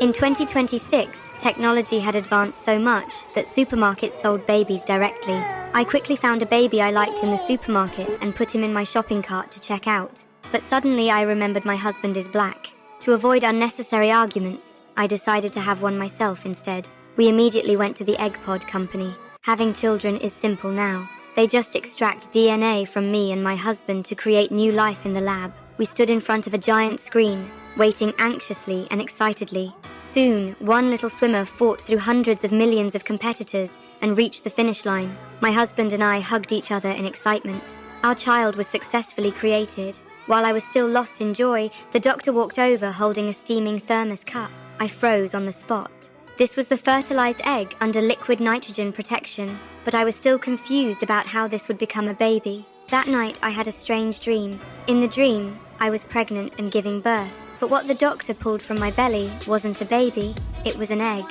In 2026, technology had advanced so much that supermarkets sold babies directly. I quickly found a baby I liked in the supermarket and put him in my shopping cart to check out. But suddenly I remembered my husband is black. To avoid unnecessary arguments, I decided to have one myself instead. We immediately went to the egg pod company. Having children is simple now. They just extract DNA from me and my husband to create new life in the lab. We stood in front of a giant screen, waiting anxiously and excitedly. Soon, one little swimmer fought through hundreds of millions of competitors and reached the finish line. My husband and I hugged each other in excitement. Our child was successfully created. While I was still lost in joy, the doctor walked over holding a steaming thermos cup. I froze on the spot. This was the fertilized egg under liquid nitrogen protection, but I was still confused about how this would become a baby. That night I had a strange dream. In the dream, I was pregnant and giving birth. But what the doctor pulled from my belly wasn't a baby, it was an egg.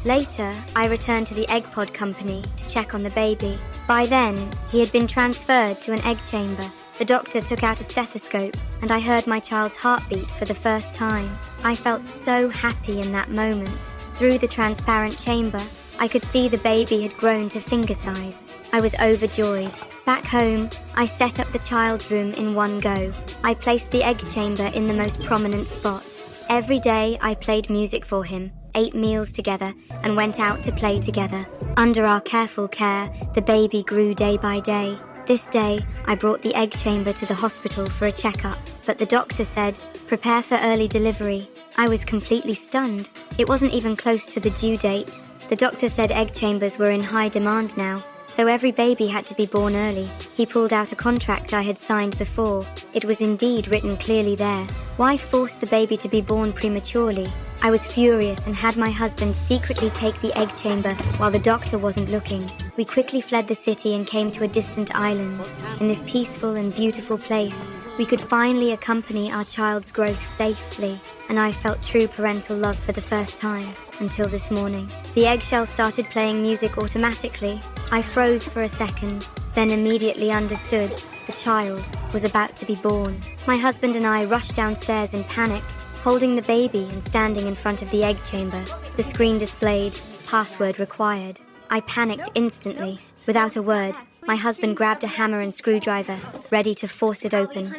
Later, I returned to the egg pod company to check on the baby. By then, he had been transferred to an egg chamber. The doctor took out a stethoscope, and I heard my child's heartbeat for the first time. I felt so happy in that moment. Through the transparent chamber, I could see the baby had grown to finger size. I was overjoyed. Back home, I set up the child's room in one go. I placed the egg chamber in the most prominent spot. Every day, I played music for him, ate meals together, and went out to play together. Under our careful care, the baby grew day by day. This day, I brought the egg chamber to the hospital for a checkup, but the doctor said, "Prepare for early delivery." I was completely stunned. It wasn't even close to the due date. The doctor said egg chambers were in high demand now, so every baby had to be born early. He pulled out a contract I had signed before. It was indeed written clearly there. Why force the baby to be born prematurely? I was furious and had my husband secretly take the egg chamber while the doctor wasn't looking. We quickly fled the city and came to a distant island. In this peaceful and beautiful place, we could finally accompany our child's growth safely, and I felt true parental love for the first time, until this morning. The eggshell started playing music automatically. I froze for a second, then immediately understood the child was about to be born. My husband and I rushed downstairs in panic, holding the baby and standing in front of the egg chamber. The screen displayed, "Password required." I panicked instantly. Without a word, my husband grabbed a hammer and screwdriver, ready to force it open.